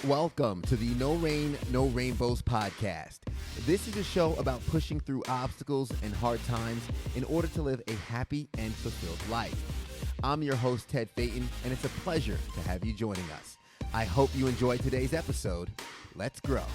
Welcome to the No Rain, No Rainbows podcast. This is a show about pushing through obstacles and hard times in order to live a happy and fulfilled life. I'm your host, Ted Phaeton, and it's a pleasure to have you joining us. I hope you enjoyed today's episode. Let's grow.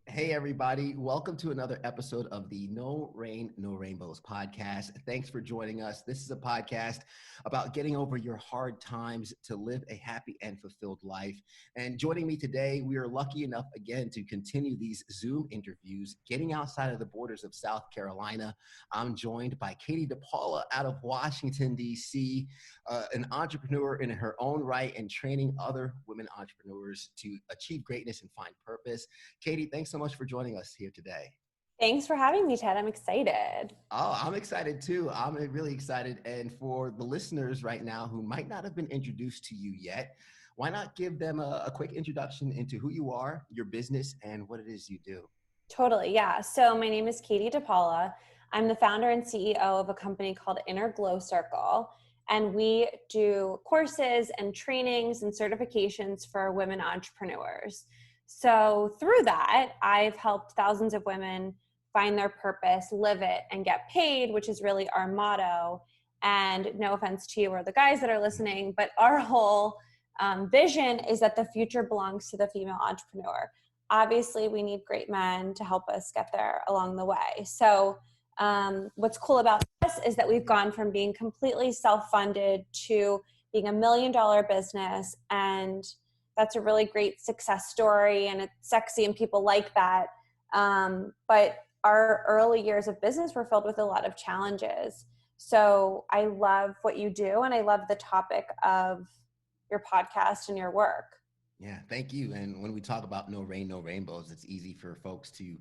Hey, everybody. Welcome to another episode of the No Rain, No Rainbows podcast. Thanks for joining us. This is a podcast about getting over your hard times to live a happy and fulfilled life. And joining me today, we are lucky enough again to continue these Zoom interviews, getting outside of the borders of South Carolina. I'm joined by Katie DePaola out of Washington, D.C., an entrepreneur in her own right and training other women entrepreneurs to achieve greatness and find purpose. Katie, thanks so much for joining us here today. Thanks for having me, Ted. I'm excited. Oh, I'm excited too. I'm really excited. And for the listeners right now who might not have been introduced to you yet, why not give them a quick introduction into who you are, your business, and what it is you do? Totally, yeah. So my name is Katie DePaola. I'm the founder and CEO of a company called Inner Glow Circle. And we do courses and trainings and certifications for women entrepreneurs. So through that, I've helped thousands of women find their purpose, live it, and get paid, which is really our motto. And no offense to you or the guys that are listening, but our whole vision is that the future belongs to the female entrepreneur. Obviously, we need great men to help us get there along the way. So what's cool about this is that we've gone from being completely self-funded to being $1 million business, and that's a really great success story, and it's sexy and people like that. But our early years of business were filled with a lot of challenges. So I love what you do, and I love the topic of your podcast and your work. Yeah, thank you. And when we talk about no rain, no rainbows, it's easy for folks to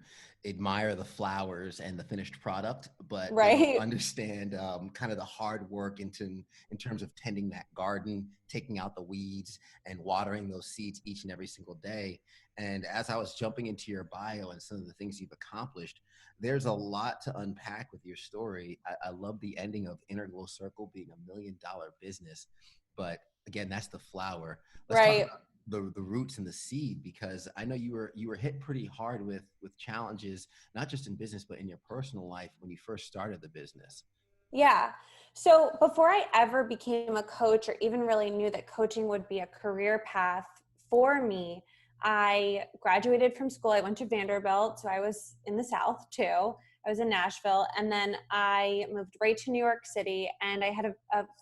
admire the flowers and the finished product, but right. They don't understand kind of the hard work in terms of tending that garden, taking out the weeds and watering those seeds each and every single day. And as I was jumping into your bio and some of the things you've accomplished, there's a lot to unpack with your story. I love the ending of Inner Glow Circle being $1 million business, but again, that's the flower. Let's right. talk about the roots and the seed, because I know you were hit pretty hard with challenges, not just in business, but in your personal life when you first started the business. Yeah. So before I ever became a coach or even really knew that coaching would be a career path for me, I graduated from school. I went to Vanderbilt. So I was in the South too. I was in Nashville, and then I moved right to New York City, and I had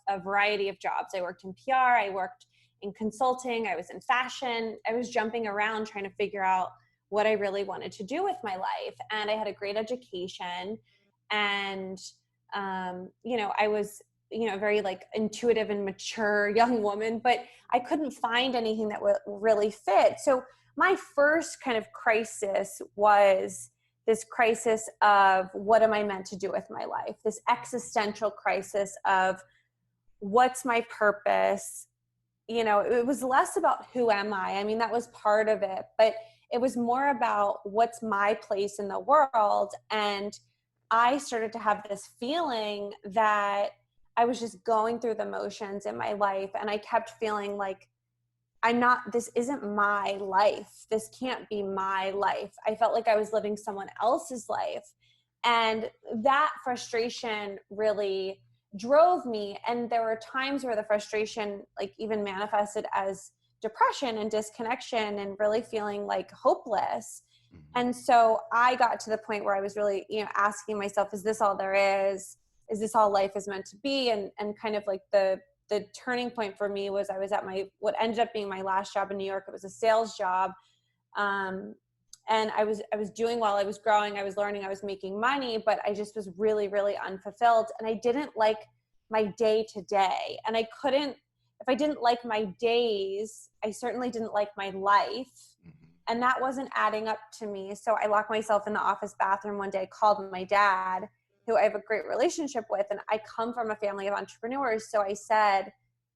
a variety of jobs. I worked in PR. I worked in consulting, I was in fashion. I was jumping around trying to figure out what I really wanted to do with my life. And I had a great education, and I was a very like intuitive and mature young woman, but I couldn't find anything that would really fit. So my first kind of crisis was this crisis of what am I meant to do with my life? This existential crisis of what's my purpose? It was less about who am I? I mean, that was part of it, but it was more about what's my place in the world. And I started to have this feeling that I was just going through the motions in my life. And I kept feeling like this isn't my life. This can't be my life. I felt like I was living someone else's life. And that frustration really drove me. And there were times where the frustration like even manifested as depression and disconnection and really feeling like hopeless. Mm-hmm. And so I got to the point where I was really, asking myself, is this all there is? Is this all life is meant to be? And kind of like the turning point for me was I was at what ended up being my last job in New York. It was a sales job. And I was doing well, I was growing, I was learning, I was making money, but I just was really, really unfulfilled. And I didn't like my day to day. And if I didn't like my days, I certainly didn't like my life. Mm-hmm. And that wasn't adding up to me. So I locked myself in the office bathroom one day, called my dad, who I have a great relationship with. And I come from a family of entrepreneurs. So I said,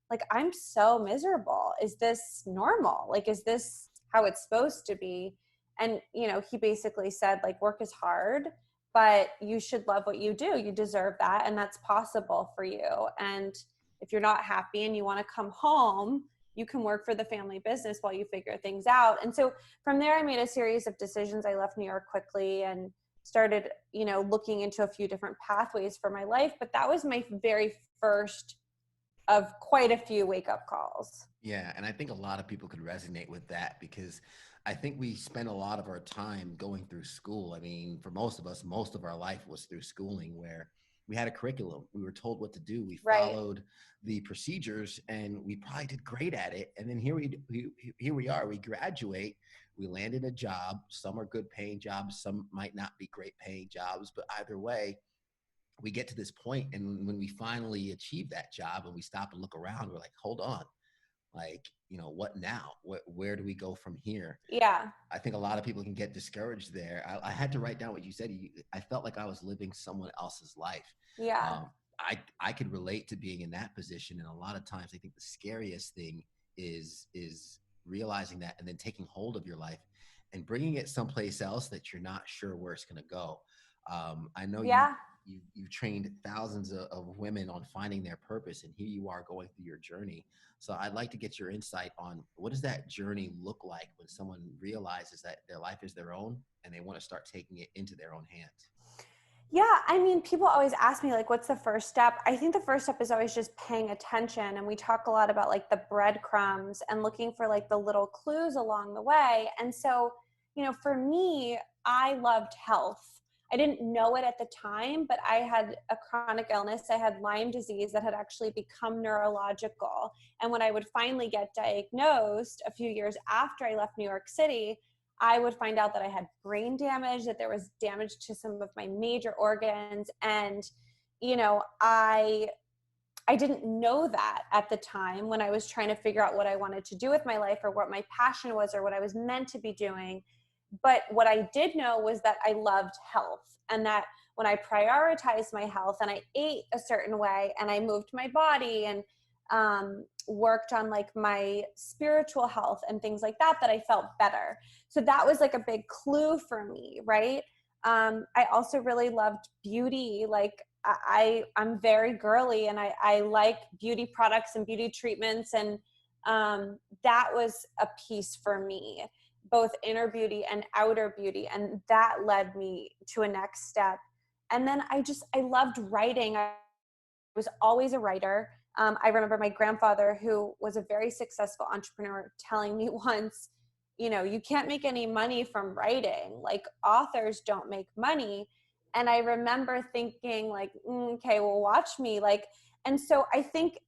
like, I'm so miserable. Is this normal? Like, is this how it's supposed to be? And, he basically said, like, work is hard, but you should love what you do. You deserve that. And that's possible for you. And if you're not happy and you want to come home, you can work for the family business while you figure things out. And so from there, I made a series of decisions. I left New York quickly and started, looking into a few different pathways for my life. But that was my very first of quite a few wake-up calls. Yeah, and I think a lot of people could resonate with that because I think we spend a lot of our time going through school. I mean, for most of us, most of our life was through schooling where we had a curriculum. We were told what to do. We Right. followed the procedures and we probably did great at it. And then here we are, we graduate, we land in a job. Some are good paying jobs, some might not be great paying jobs, but either way, we get to this point and when we finally achieve that job and we stop and look around, we're like, hold on, like, what now? Where do we go from here? Yeah. I think a lot of people can get discouraged there. I had to write down what you said. I felt like I was living someone else's life. Yeah. I could relate to being in that position. And a lot of times I think the scariest thing is realizing that and then taking hold of your life and bringing it someplace else that you're not sure where it's going to go. I know Yeah. you've trained thousands of women on finding their purpose, and here you are going through your journey. So I'd like to get your insight on what does that journey look like when someone realizes that their life is their own and they want to start taking it into their own hands. Yeah, I mean, people always ask me, like, what's the first step? I think the first step is always just paying attention. And we talk a lot about like the breadcrumbs and looking for like the little clues along the way. And so, for me, I loved health. I didn't know it at the time, but I had a chronic illness. I had Lyme disease that had actually become neurological. And when I would finally get diagnosed a few years after I left New York City, I would find out that I had brain damage, that there was damage to some of my major organs. And, I didn't know that at the time when I was trying to figure out what I wanted to do with my life or what my passion was or what I was meant to be doing. But what I did know was that I loved health, and that when I prioritized my health and I ate a certain way and I moved my body and worked on like my spiritual health and things like that, that I felt better. So that was like a big clue for me, right? I also really loved beauty. Like I'm very girly and I like beauty products and beauty treatments. And that was a piece for me, both inner beauty and outer beauty. And that led me to a next step. And then I loved writing. I was always a writer. I remember my grandfather, who was a very successful entrepreneur, telling me once, you can't make any money from writing. Like, authors don't make money. And I remember thinking like, okay, well, watch me. Like, and so I think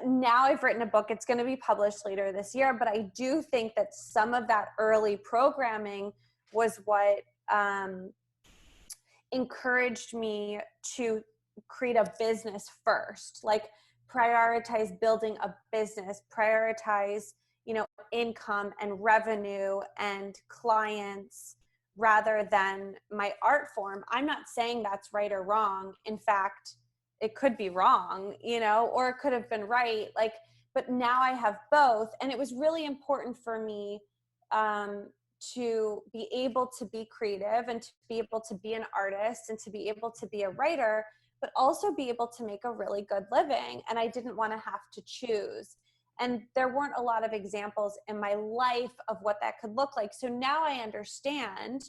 now I've written a book. It's going to be published later this year, but I do think that some of that early programming was what encouraged me to create a business first, like prioritize building a business, prioritize, income and revenue and clients rather than my art form. I'm not saying that's right or wrong. In fact, it could be wrong, or it could have been right. Like, but now I have both. And it was really important for me to be able to be creative and to be able to be an artist and to be able to be a writer, but also be able to make a really good living. And I didn't want to have to choose. And there weren't a lot of examples in my life of what that could look like. So now I understand,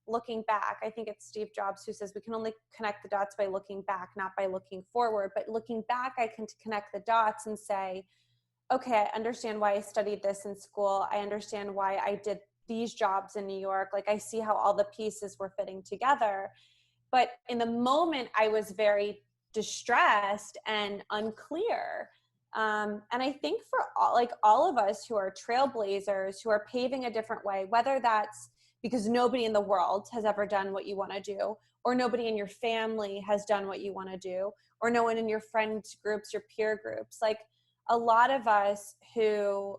looking back. I think it's Steve Jobs who says we can only connect the dots by looking back, not by looking forward. But looking back, I can connect the dots and say, okay, I understand why I studied this in school. I understand why I did these jobs in New York. Like, I see how all the pieces were fitting together. But in the moment, I was very distressed and unclear. And I think for all of us who are trailblazers, who are paving a different way, whether that's because nobody in the world has ever done what you want to do, or nobody in your family has done what you want to do, or no one in your friends groups, your peer groups, like a lot of us who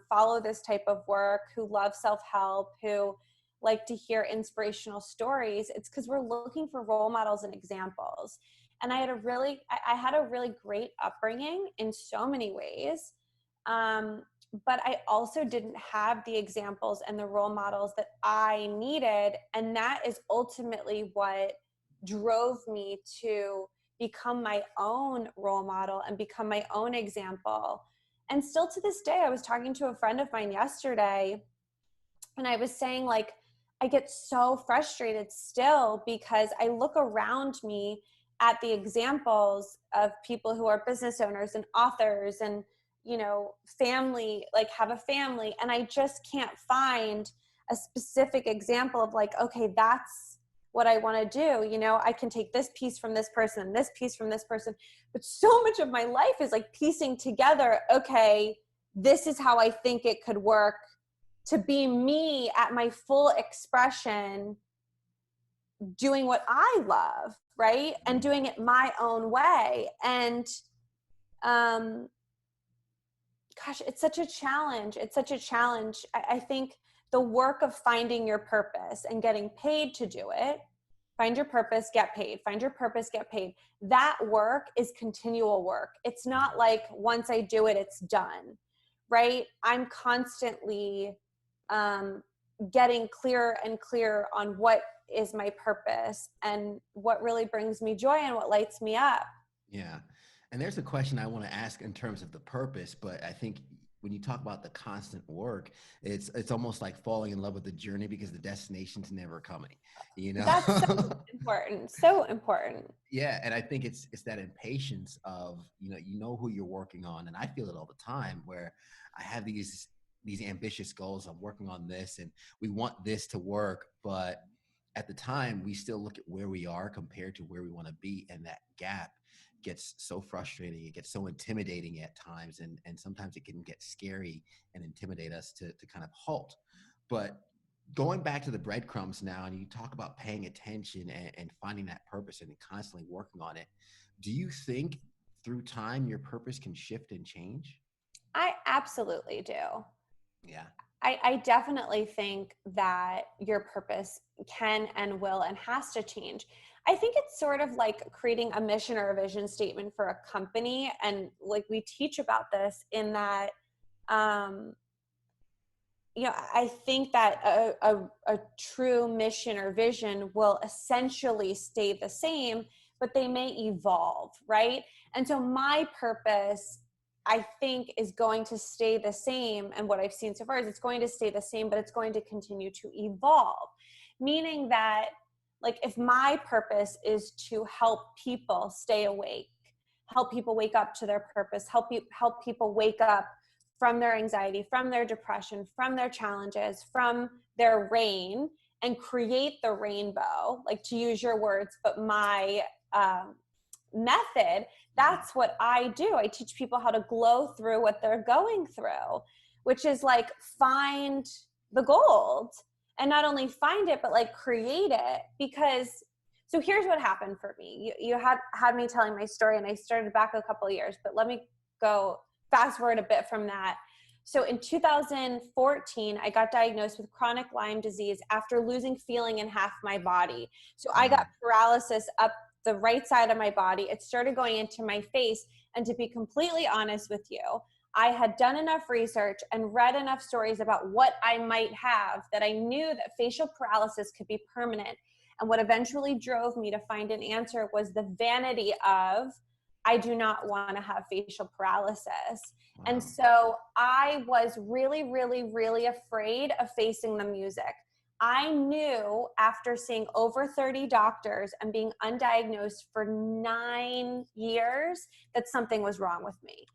follow this type of work, who love self-help, who like to hear inspirational stories, it's because we're looking for role models and examples. And I had a really great upbringing in so many ways. But I also didn't have the examples and the role models that I needed. And that is ultimately what drove me to become my own role model and become my own example. And still to this day, I was talking to a friend of mine yesterday, and I was saying, like, I get so frustrated still because I look around me at the examples of people who are business owners and authors and, you know, family, like have a family. And I just can't find a specific example of like, okay, that's what I want to do. You know, I can take this piece from this person and this piece from this person, but so much of my life is like piecing together, okay, this is how I think it could work to be me at my full expression, doing what I love, right? And doing it my own way. And gosh, it's such a challenge. It's such a challenge. I think the work of finding your purpose and getting paid to do it, find your purpose, get paid, find your purpose, get paid. That work is continual work. It's not like once I do it, it's done, right? I'm constantly getting clearer and clearer on what is my purpose and what really brings me joy and what lights me up. Yeah. And there's a question I want to ask in terms of the purpose, but I think when you talk about the constant work, it's almost like falling in love with the journey because the destination's never coming, you know? That's so important. So important. Yeah, and I think it's that impatience of, you know who you're working on, and I feel it all the time where I have these ambitious goals. I'm working on this and we want this to work, but at the time we still look at where we are compared to where we want to be, and that gap gets so frustrating. It gets so intimidating at times, and sometimes it can get scary and intimidate us to kind of halt. But going back to the breadcrumbs now, and you talk about paying attention and finding that purpose and constantly working on it, do you think through time your purpose can shift and change? I absolutely do. Yeah. I definitely think that your purpose can and will and has to change. I think it's sort of like creating a mission or a vision statement for a company. And like we teach about this in that, you know, I think that a true mission or vision will essentially stay the same, but they may evolve, right? And so my purpose, I think, is going to stay the same. And what I've seen so far is it's going to stay the same, but it's going to continue to evolve. Meaning that, like, if my purpose is to help people stay awake, help people wake up to their purpose, help people wake up from their anxiety, from their depression, from their challenges, from their rain, and create the rainbow, like to use your words, but my method, that's what I do. I teach people how to glow through what they're going through, which is like find the gold, and not only find it, but like create it. Because so here's what happened for me. You had me telling my story, and I started back a couple of years, but let me go fast forward a bit from that. So in 2014, I got diagnosed with chronic Lyme disease after losing feeling in half my body. So I got paralysis up the right side of my body. It started going into my face. And to be completely honest with you, I had done enough research and read enough stories about what I might have that I knew that facial paralysis could be permanent. And what eventually drove me to find an answer was the vanity of, I do not want to have facial paralysis. Wow. And so I was really, really, really afraid of facing the music. I knew after seeing over 30 doctors and being undiagnosed for 9 years that something was wrong with me.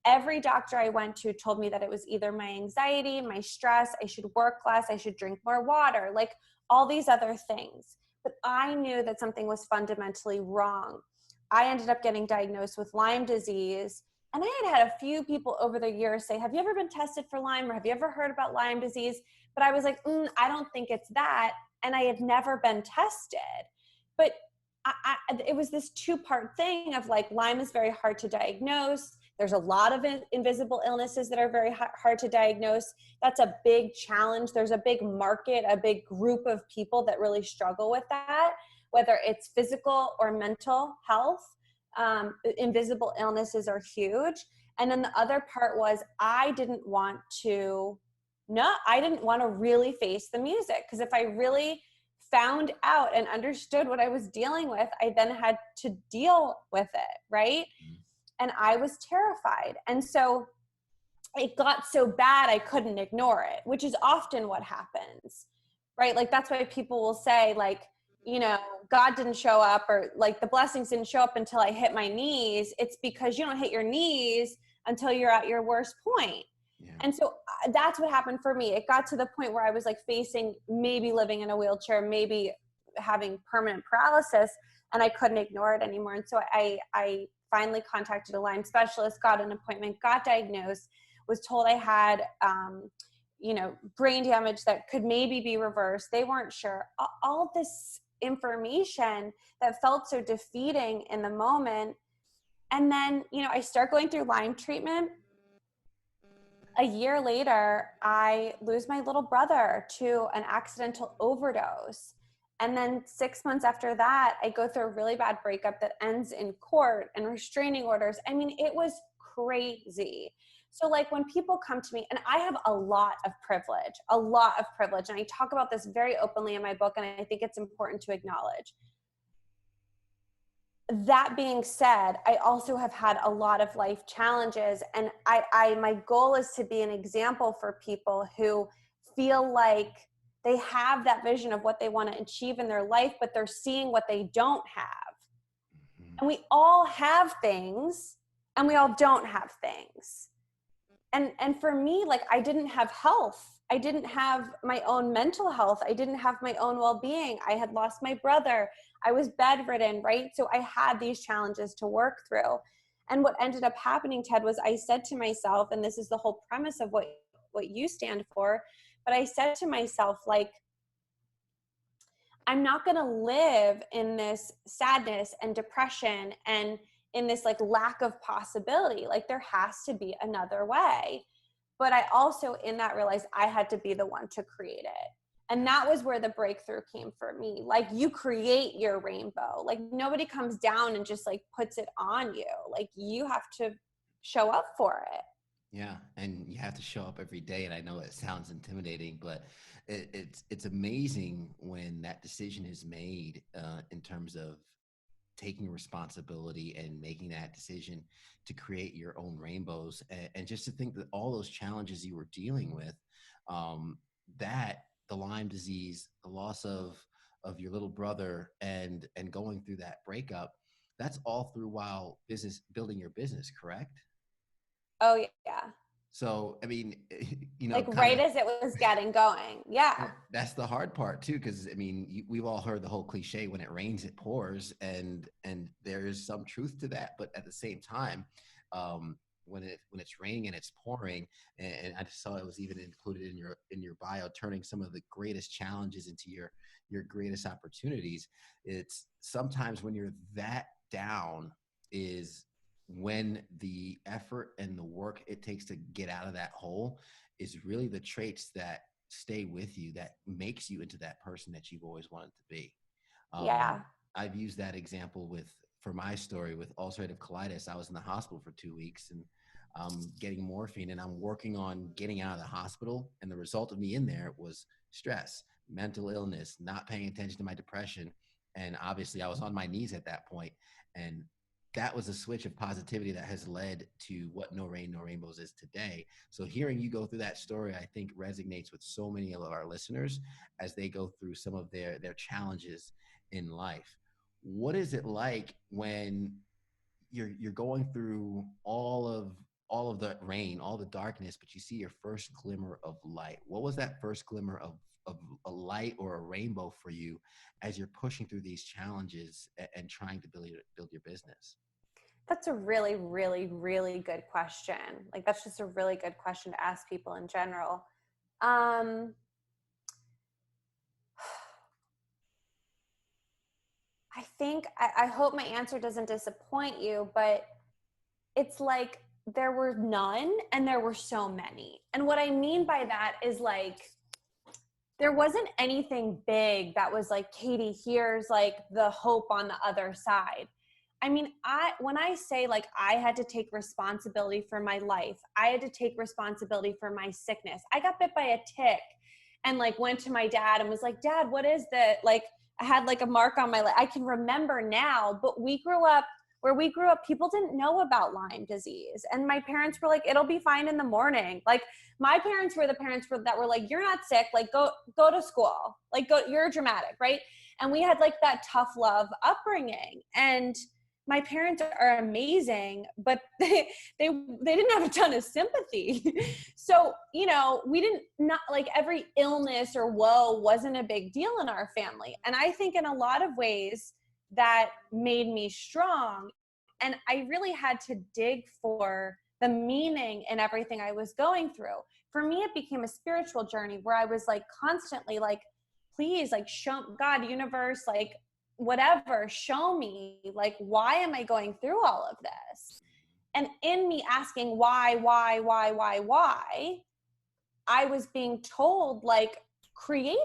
Every doctor I went to told me that it was either my anxiety, my stress, I should work less, I should drink more water, like all these other things. But I knew that something was fundamentally wrong. I ended up getting diagnosed with Lyme disease. And I had a few people over the years say, have you ever been tested for Lyme, or have you ever heard about Lyme disease? But I was like, I don't think it's that. And I had never been tested. But it was this two-part thing of like, Lyme is very hard to diagnose. There's a lot of invisible illnesses that are very hard to diagnose. That's a big challenge. There's a big market, a big group of people that really struggle with that, whether it's physical or mental health. Invisible illnesses are huge. And then the other part was I didn't want to really face the music, because if I really found out and understood what I was dealing with, I then had to deal with it, right? And I was terrified. And so it got so bad I couldn't ignore it, which is often what happens, right? Like that's why people will say like, you know, God didn't show up, or like the blessings didn't show up until I hit my knees. It's because you don't hit your knees until you're at your worst point. Yeah. And so that's what happened for me. It got to the point where I was like facing maybe living in a wheelchair, maybe having permanent paralysis, and I couldn't ignore it anymore. And so I finally contacted a Lyme specialist, got an appointment, got diagnosed, was told I had, you know, brain damage that could maybe be reversed. They weren't sure. All this information that felt so defeating in the moment. And then, you know, I start going through Lyme treatment. A year later, I lose my little brother to an accidental overdose. And then 6 months after that, I go through a really bad breakup that ends in court and restraining orders. I mean, it was crazy. So like when people come to me, and I have a lot of privilege, and I talk about this very openly in my book, and I think it's important to acknowledge. That being said, I also have had a lot of life challenges, and my goal is to be an example for people who feel like they have that vision of what they want to achieve in their life, but they're seeing what they don't have. Mm-hmm. And we all have things, and we all don't have things. And for me, like I didn't have health. I didn't have my own mental health. I didn't have my own well-being. I had lost my brother. I was bedridden, right? So I had these challenges to work through. And what ended up happening, Ted, was I said to myself, and this is the whole premise of what you stand for, but I said to myself, like, I'm not going to live in this sadness and depression and in this like lack of possibility. Like there has to be another way. But I also in that realized I had to be the one to create it. And that was where the breakthrough came for me. Like you create your rainbow. Like nobody comes down and just like puts it on you. Like you have to show up for it. Yeah, and you have to show up every day. And I know it sounds intimidating, but it's amazing when that decision is made in terms of taking responsibility and making that decision to create your own rainbows. And just to think that all those challenges you were dealing with, that the Lyme disease, the loss of your little brother, and going through that breakup, that's all through while building your business, correct? Oh yeah. So, I mean, you know, Like right as it was getting going. Yeah. that's the hard part too, because I mean, we've all heard the whole cliche: when it rains, it pours, and there is some truth to that. But at the same time, when it's raining and it's pouring, and I just saw it was even included in your bio, turning some of the greatest challenges into your greatest opportunities. It's sometimes when you're that down is when the effort and the work it takes to get out of that hole is really the traits that stay with you, that makes you into that person that you've always wanted to be. Yeah. I've used that example for my story with ulcerative colitis. I was in the hospital for 2 weeks and getting morphine, and I'm working on getting out of the hospital. And the result of me in there was stress, mental illness, not paying attention to my depression. And obviously I was on my knees at that point. And that was a switch of positivity that has led to what No Rain, No Rainbows is today. So hearing you go through that story, I think resonates with so many of our listeners as they go through some of their challenges in life. What is it like when you're going through all of the rain, all the darkness, but you see your first glimmer of light? What was that first glimmer of a light or a rainbow for you as you're pushing through these challenges and trying to build your business? That's a really, really, really good question. Like that's just a really good question to ask people in general. I think, I hope my answer doesn't disappoint you, but it's like there were none and there were so many. And what I mean by that is like, there wasn't anything big that was like, Katie, here's like the hope on the other side. I mean, when I say like I had to take responsibility for my life, I had to take responsibility for my sickness. I got bit by a tick and like went to my dad and was like, Dad, what is that? Like I had like a mark on my leg. I can remember now, but we grew up where we grew up, people didn't know about Lyme disease. And my parents were like, it'll be fine in the morning. Like my parents were the parents that were like, you're not sick. Like go to school. Like you're dramatic. Right. And we had like that tough love upbringing, and my parents are amazing, but they didn't have a ton of sympathy. So, you know, we didn't, not like every illness or woe wasn't a big deal in our family. And I think in a lot of ways that made me strong. And I really had to dig for the meaning in everything I was going through. For me, it became a spiritual journey where I was like constantly like, please, like, show God, universe, like, whatever, show me, like, why am I going through all of this? And in me asking why, I was being told, like, create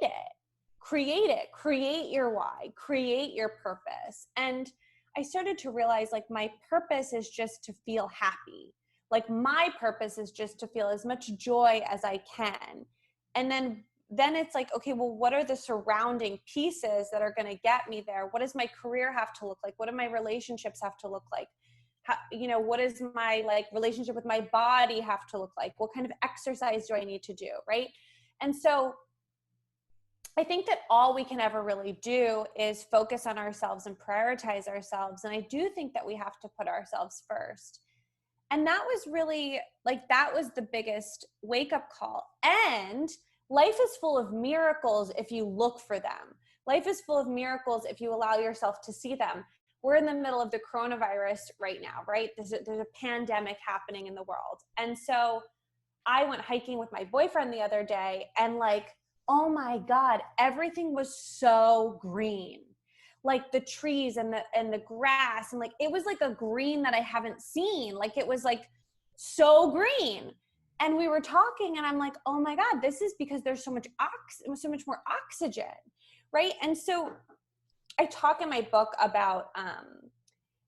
your why, create your purpose. And I started to realize, like, my purpose is just to feel happy. Like, my purpose is just to feel as much joy as I can. And then it's like, okay, well, what are the surrounding pieces that are going to get me there? What does my career have to look like? What do my relationships have to look like? How, you know, what does my like relationship with my body have to look like? What kind of exercise do I need to do? Right. And so I think that all we can ever really do is focus on ourselves and prioritize ourselves. And I do think that we have to put ourselves first. And that was really like, that was the biggest wake up call. And life is full of miracles if you look for them. Life is full of miracles if you allow yourself to see them. We're in the middle of the coronavirus right now, right? There's a pandemic happening in the world. And so I went hiking with my boyfriend the other day, and like, oh my God, everything was so green. Like the trees and the grass, and like, it was like a green that I haven't seen. Like it was like so green. And we were talking, and I'm like, oh my God, this is because there's so much more oxygen, right? And so I talk in my book about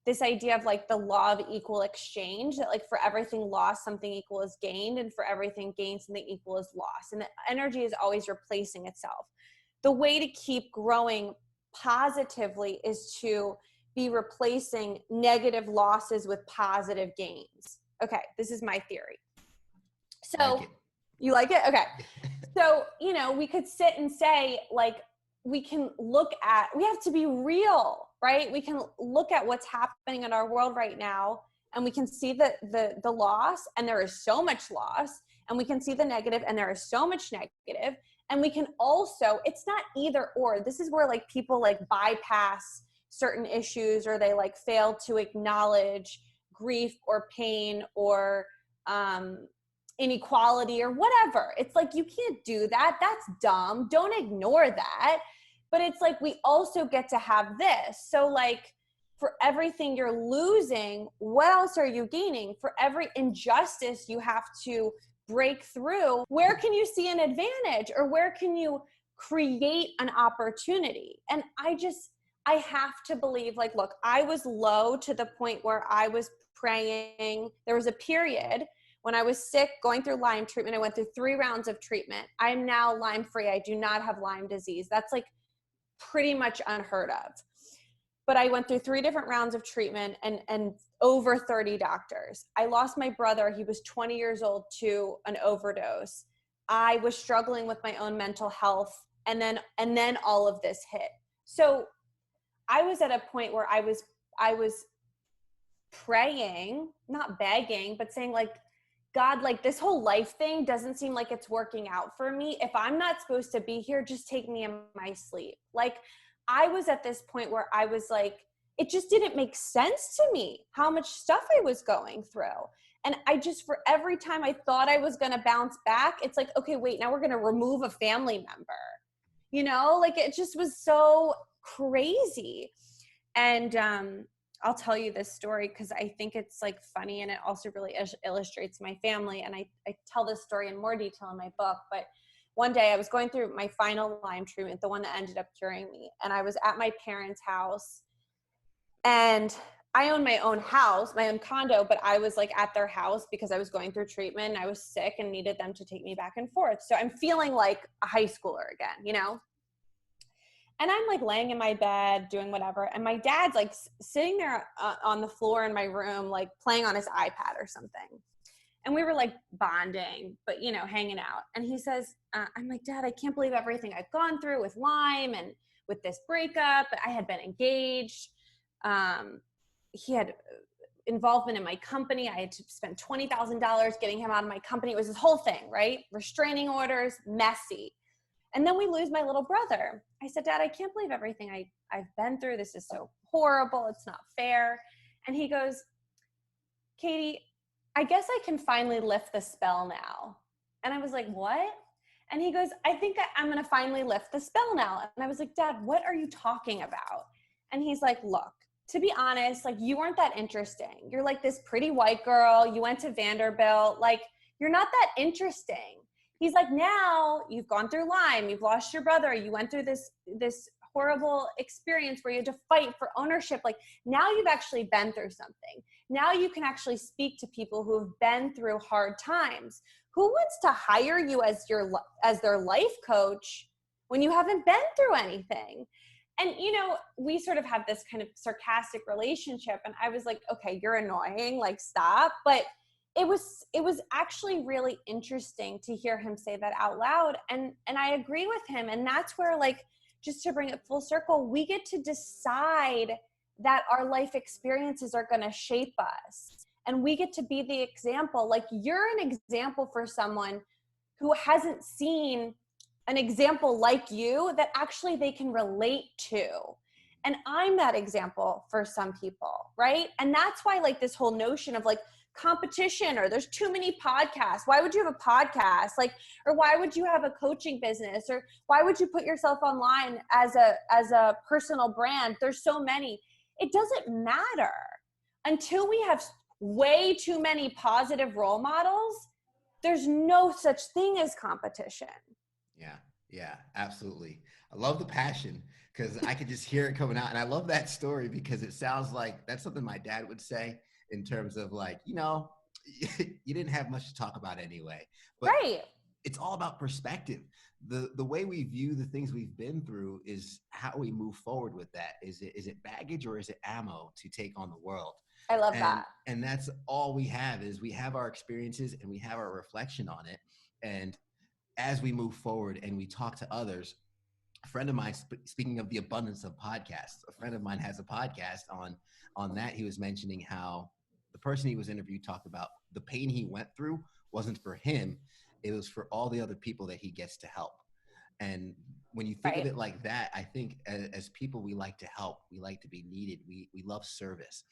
this idea of like the law of equal exchange, that like for everything lost, something equal is gained, and for everything gained, something equal is lost. And the energy is always replacing itself. The way to keep growing positively is to be replacing negative losses with positive gains. Okay, this is my theory. So you like it? Okay. So, you know, we could sit and say, like, we have to be real, right? We can look at what's happening in our world right now, and we can see the loss, and there is so much loss, and we can see the negative, and there is so much negative. And we can also, it's not either or. This is where like people like bypass certain issues, or they like fail to acknowledge grief or pain or, inequality or whatever. It's like, you can't do that. That's dumb. Don't ignore that. But it's like, we also get to have this. So like, for everything you're losing, what else are you gaining? For every injustice you have to break through, where can you see an advantage, or where can you create an opportunity? And I have to believe, like, look, I was low to the point where I was praying. There was a period when I was sick, going through Lyme treatment. I went through 3 rounds of treatment. I'm now Lyme free. I do not have Lyme disease. That's like pretty much unheard of. But I went through 3 different rounds of treatment and over 30 doctors. I lost my brother. He was 20 years old to an overdose. I was struggling with my own mental health. And then all of this hit. So I was at a point where I was praying, not begging, but saying like, God, like this whole life thing doesn't seem like it's working out for me. If I'm not supposed to be here, just take me in my sleep. Like I was at this point where I was like, it just didn't make sense to me how much stuff I was going through. And I just, for every time I thought I was going to bounce back, it's like, okay, wait, now we're going to remove a family member, you know, like it just was so crazy. And, I'll tell you this story because I think it's like funny, and it also really illustrates my family. And I tell this story in more detail in my book. But one day I was going through my final Lyme treatment, the one that ended up curing me. And I was at my parents' house, and I own my own house, my own condo, but I was like at their house because I was going through treatment. I was sick and needed them to take me back and forth. So I'm feeling like a high schooler again, you know? And I'm like laying in my bed doing whatever. And my dad's like sitting there on the floor in my room, like playing on his iPad or something. And we were like bonding, but hanging out. And he says, I'm like, Dad, I can't believe everything I've gone through with Lyme and with this breakup. I had been engaged. He had involvement in my company. I had to spend $20,000 getting him out of my company. It was this whole thing, right? Restraining orders, messy. And then we lose my little brother. I said, Dad, I can't believe everything I've been through. This is so horrible. It's not fair. And he goes, Katie, I guess I can finally lift the spell now. And I was like, what? And he goes, I think I'm going to finally lift the spell now. And I was like, Dad, what are you talking about? And he's like, look, to be honest, like you weren't that interesting. You're like this pretty white girl. You went to Vanderbilt. Like you're not that interesting. He's like, now you've gone through Lyme, you've lost your brother, you went through this horrible experience where you had to fight for ownership. Like now you've actually been through something. Now you can actually speak to people who have been through hard times. Who wants to hire you as their life coach when you haven't been through anything? And, we sort of have this kind of sarcastic relationship. And I was like, okay, you're annoying, like stop. But it was actually really interesting to hear him say that out loud. And I agree with him. And that's where, like, just to bring it full circle, we get to decide that our life experiences are going to shape us. And we get to be the example. Like you're an example for someone who hasn't seen an example like you that actually they can relate to. And I'm that example for some people, right? And that's why like this whole notion of like competition or there's too many podcasts. Why would you have a podcast? Like, or why would you have a coaching business? Or why would you put yourself online as a personal brand? There's so many. It doesn't matter until we have way too many positive role models. There's no such thing as competition. Yeah, absolutely. I love the passion because I could just hear it coming out. And I love that story because it sounds like that's something my dad would say in terms of like, you didn't have much to talk about anyway. But right. It's all about perspective. The way we view the things we've been through is how we move forward with that. Is it baggage or is it ammo to take on the world? I love that. And that's all we have is we have our experiences and we have our reflection on it. And as we move forward and we talk to others, a friend of mine, speaking of the abundance of podcasts, a friend of mine has a podcast on that. He was mentioning how the person he was interviewed talked about the pain he went through wasn't for him. It was for all the other people that he gets to help. And when you think of it like that, I think as people, we like to help. We like to be needed. We love service.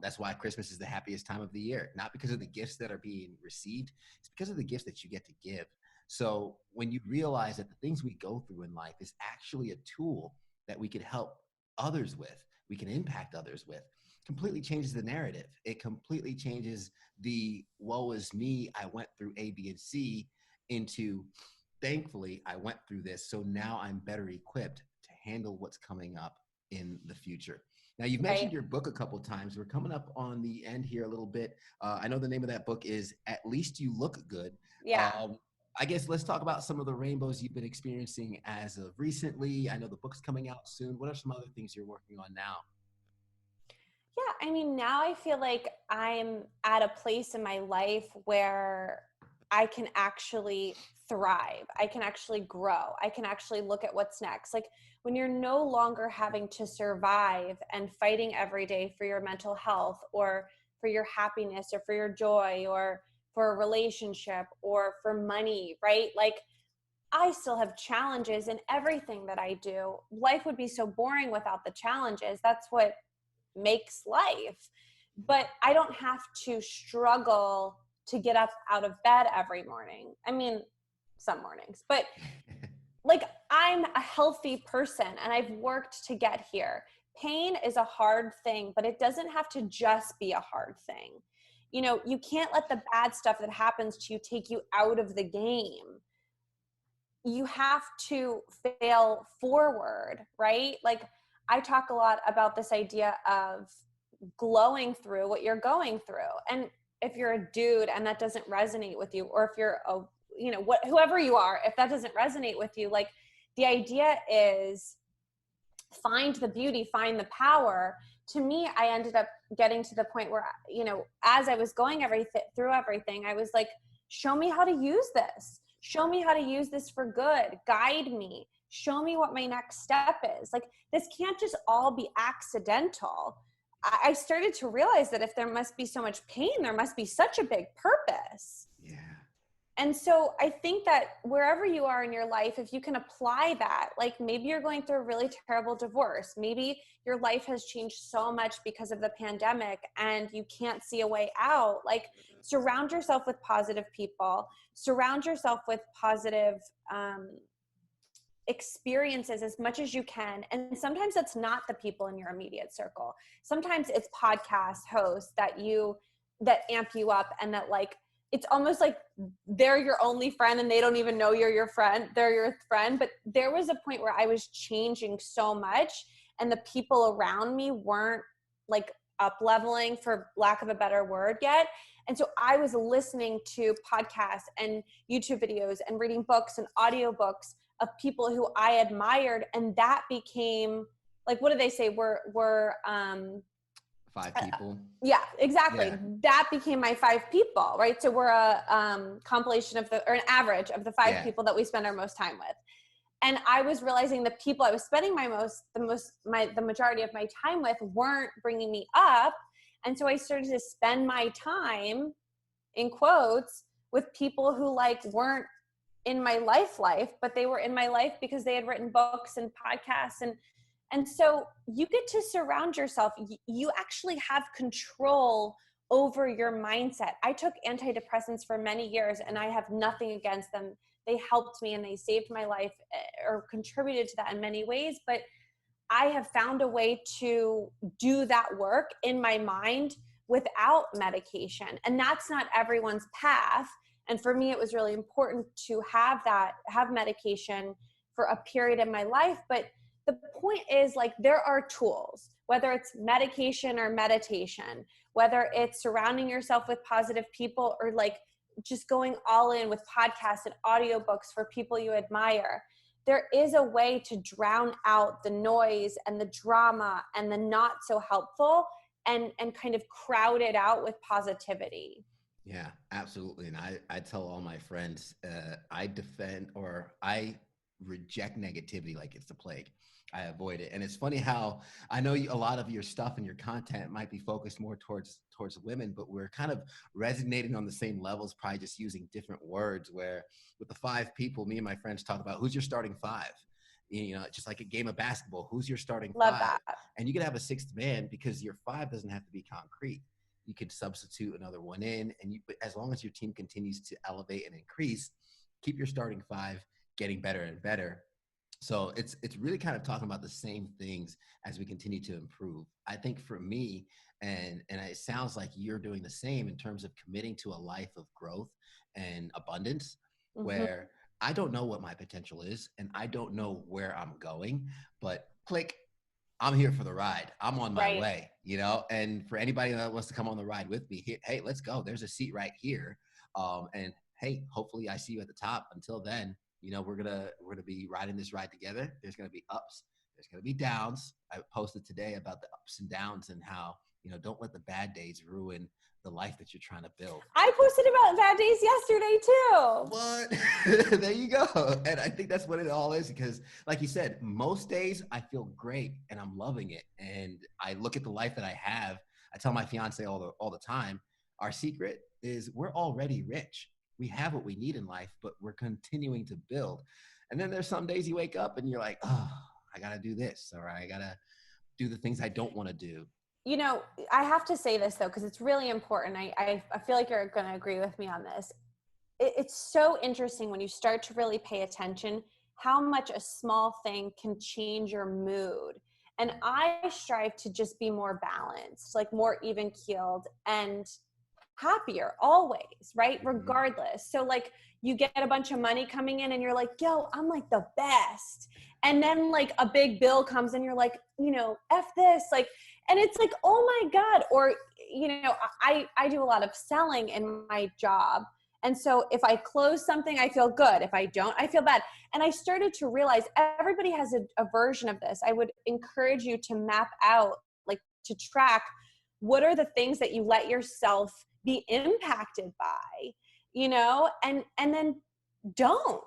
That's why Christmas is the happiest time of the year, not because of the gifts that are being received. It's because of the gifts that you get to give. So when you realize that the things we go through in life is actually a tool that we could help others with, we can impact others with, completely changes the narrative. It completely changes the woe is me, I went through A, B, and C into thankfully I went through this. So now I'm better equipped to handle what's coming up in the future. Now you've mentioned your book a couple of times. We're coming up on the end here a little bit. I know the name of that book is At Least You Look Good. Yeah. I guess let's talk about some of the rainbows you've been experiencing as of recently. I know the book's coming out soon. What are some other things you're working on now? Yeah, I mean, now I feel like I'm at a place in my life where I can actually thrive. I can actually grow. I can actually look at what's next. Like when you're no longer having to survive and fighting every day for your mental health or for your happiness or for your joy or for a relationship or for money, right? Like I still have challenges in everything that I do. Life would be so boring without the challenges. That's what makes life. But I don't have to struggle to get up out of bed every morning. I mean, some mornings, but like I'm a healthy person and I've worked to get here. Pain is a hard thing, but it doesn't have to just be a hard thing. You can't let the bad stuff that happens to you take you out of the game. You have to fail forward, right? Like I talk a lot about this idea of glowing through what you're going through. And if you're a dude and that doesn't resonate with you, or if you're whoever you are, if that doesn't resonate with you, like the idea is find the beauty, find the power. To me, I ended up getting to the point where, you know, as I was going through everything, I was like, show me how to use this. Show me how to use this for good. Guide me. Show me what my next step is. Like, this can't just all be accidental. I started to realize that if there must be so much pain, there must be such a big purpose. Yeah. And so I think that wherever you are in your life, if you can apply that, like maybe you're going through a really terrible divorce, maybe your life has changed so much because of the pandemic and you can't see a way out, like surround yourself with positive people, surround yourself with positive experiences as much as you can. And sometimes that's not the people in your immediate circle. Sometimes it's podcast hosts that amp you up, and that like, it's almost like they're your only friend and they don't even know you're your friend. They're your friend. But there was a point where I was changing so much and the people around me weren't like up leveling, for lack of a better word, yet. And so I was listening to podcasts and YouTube videos and reading books and audiobooks of people who I admired. And that became like, what do they say? We're 5 people. Yeah, exactly. Yeah. That became my 5 people, right? So we're a compilation of or an average of the 5 people that we spend our most time with. And I was realizing the people I was spending the majority of my time with weren't bringing me up. And so I started to spend my time, in quotes, with people who like weren't in my life, but they were in my life because they had written books and podcasts. And so you get to surround yourself. You actually have control over your mindset. I took antidepressants for many years and I have nothing against them. They helped me and they saved my life, or contributed to that in many ways. But I have found a way to do that work in my mind without medication. And that's not everyone's path. And for me, it was really important to have medication for a period in my life. But the point is, like, there are tools, whether it's medication or meditation, whether it's surrounding yourself with positive people, or like just going all in with podcasts and audiobooks for people you admire. There is a way to drown out the noise and the drama and the not so helpful, and kind of crowd it out with positivity. Yeah, absolutely. And I tell all my friends, I defend, or I reject negativity like it's the plague. I avoid it. And it's funny how I know a lot of your stuff and your content might be focused more towards women, but we're kind of resonating on the same levels, probably just using different words. Where with the 5 people, me and my friends talk about who's your starting 5. You know, just like a game of basketball, who's your starting 5? Love that. And you can have a 6th man, because your 5 doesn't have to be concrete. You could substitute another one in, and as long as your team continues to elevate and increase, keep your starting 5 getting better and better. So it's really kind of talking about the same things as we continue to improve. I think for me, and it sounds like you're doing the same in terms of committing to a life of growth and abundance, where I don't know what my potential is and I don't know where I'm going, but click, I'm here for the ride. I'm on my way, you know? And for anybody that wants to come on the ride with me, hey, let's go. There's a seat right here. And hey, hopefully I see you at the top. Until then, you know, we're gonna be riding this ride together. There's gonna be ups, there's gonna be downs. I posted today about the ups and downs, and how, you know, don't let the bad days ruin the life that you're trying to build. I posted about bad days yesterday too. What? There you go. And I think that's what it all is, because like you said, most days I feel great and I'm loving it. And I look at the life that I have. I tell my fiance all the time, our secret is we're already rich. We have what we need in life, but we're continuing to build. And then there's some days you wake up and you're like, oh, I got to do this, or I got to do the things I don't want to do. You know, I have to say this though, because it's really important. I feel like you're going to agree with me on this. It's so interesting when you start to really pay attention how much a small thing can change your mood. And I strive to just be more balanced, like more even keeled and happier always, right? Regardless. So like you get a bunch of money coming in and you're like, yo, I'm like the best. And then like a big bill comes and you're like, you know, F this, like, and it's like, oh my God. Or, you know, I do a lot of selling in my job. And so if I close something, I feel good. If I don't, I feel bad. And I started to realize everybody has a version of this. I would encourage you to map out, like to track, what are the things that you let yourself be impacted by, and then don't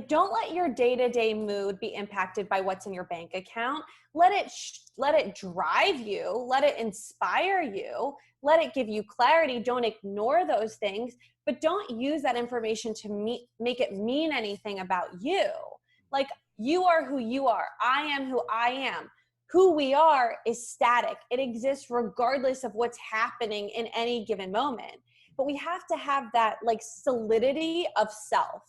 don't let your day-to-day mood be impacted by what's in your bank account. Let it drive you, let it inspire you, let it give you clarity. Don't ignore those things, but don't use that information to make it mean anything about you. Like, you are who you are. I am who I am. Who we are is static. It exists regardless of what's happening in any given moment. But we have to have that like solidity of self.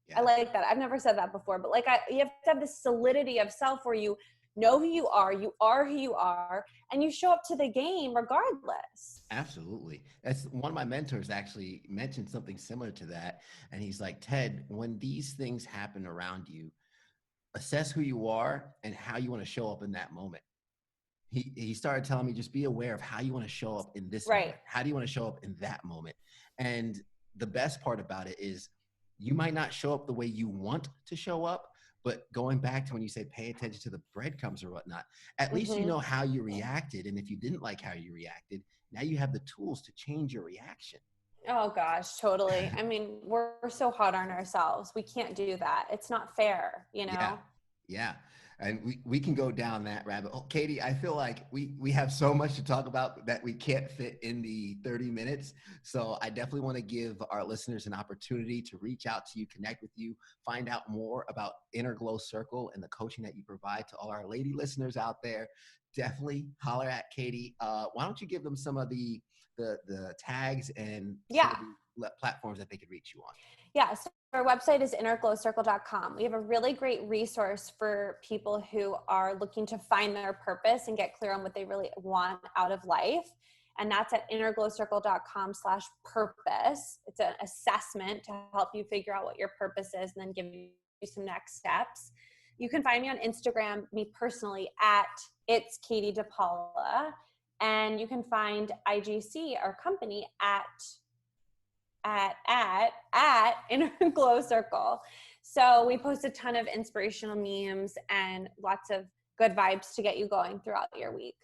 Yeah. I like that. I've never said that before, but you have to have this solidity of self where you know who you are who you are, and you show up to the game regardless. Absolutely. That's one of my mentors actually mentioned something similar to that. And he's like, Ted, when these things happen around you, assess who you are and how you want to show up in that moment. He started telling me, just be aware of how you want to show up in this Right. moment. How do you want to show up in that moment? And the best part about it is you might not show up the way you want to show up, but going back to when you say pay attention to the breadcrumbs or whatnot, at least you know how you reacted. And if you didn't like how you reacted, now you have the tools to change your reaction. Oh gosh, totally. I mean, we're so hard on ourselves. We can't do that. It's not fair, Yeah. Yeah. And we can go down that rabbit hole. Katie, I feel like we have so much to talk about that we can't fit in the 30 minutes. So I definitely want to give our listeners an opportunity to reach out to you, connect with you, find out more about Inner Glow Circle and the coaching that you provide to all our lady listeners out there. Definitely holler at Katie. Why don't you give them some of the tags and some of the platforms that they could reach you on? Yeah. So our website is innerglowcircle.com. We have a really great resource for people who are looking to find their purpose and get clear on what they really want out of life. And that's at innerglowcircle.com/purpose. It's an assessment to help you figure out what your purpose is and then give you some next steps. You can find me on Instagram, me personally, at It's Katie DePaola. And you can find IGC, our company, at Inner Glow Circle. So we post a ton of inspirational memes and lots of good vibes to get you going throughout your week.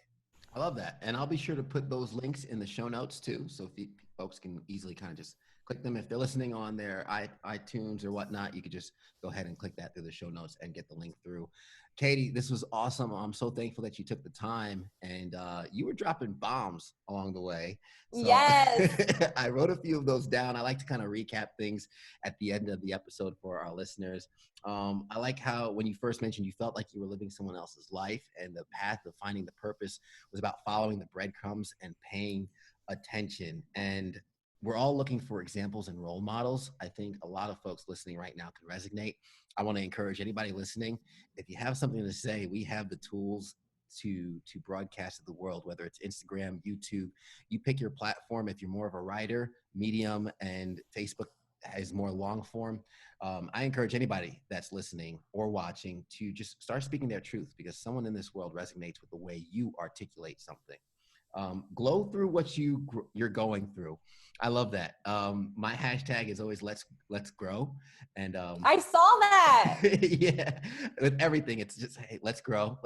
I love that. And I'll be sure to put those links in the show notes too. So if folks can easily kind of just click them. If they're listening on their iTunes or whatnot, you could just go ahead and click that through the show notes and get the link through. Katie, this was awesome. I'm so thankful that you took the time, and you were dropping bombs along the way. So yes. I wrote a few of those down. I like to kind of recap things at the end of the episode for our listeners. I like how when you first mentioned you felt like you were living someone else's life, and the path of finding the purpose was about following the breadcrumbs and paying attention. And we're all looking for examples and role models. I think a lot of folks listening right now can resonate. I want to encourage anybody listening, if you have something to say, we have the tools to broadcast to the world, whether it's Instagram, YouTube. You pick your platform. If you're more of a writer, Medium and Facebook has more long form. I encourage anybody that's listening or watching to just start speaking their truth, because someone in this world resonates with the way you articulate something. Glow through what you're going through. I love that. My hashtag is always let's grow. And I saw that. yeah, with everything, it's just, hey, let's grow.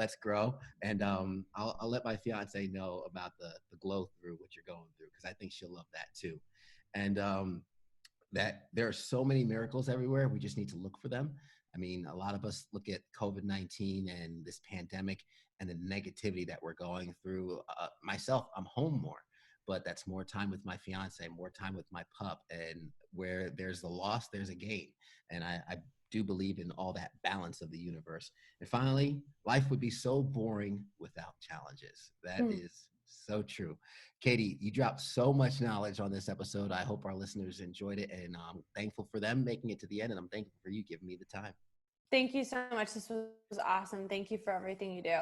And I'll let my fiance know about the glow through what you're going through, because I think she'll love that too. And that there are so many miracles everywhere. We just need to look for them. I mean, a lot of us look at COVID-19 and this pandemic and the negativity that we're going through. Myself, I'm home more, but that's more time with my fiance, more time with my pup. And where there's a loss, there's a gain. And I do believe in all that balance of the universe. And finally, life would be so boring without challenges. That is so true. Katie, you dropped so much knowledge on this episode. I hope our listeners enjoyed it, and I'm thankful for them making it to the end, and I'm thankful for you giving me the time. Thank you so much. This was awesome. Thank you for everything you do.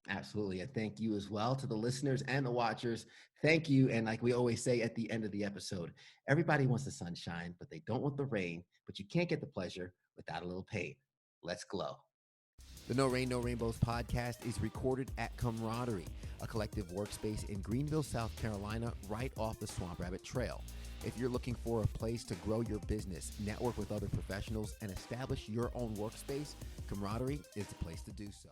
Absolutely. And thank you as well to the listeners and the watchers. Thank you. And like we always say at the end of the episode, everybody wants the sunshine, but they don't want the rain. But you can't get the pleasure without a little pain. Let's glow. The No Rain, No Rainbows podcast is recorded at Camaraderie, a collective workspace in Greenville, South Carolina, right off the Swamp Rabbit Trail. If you're looking for a place to grow your business, network with other professionals, and establish your own workspace, Camaraderie is the place to do so.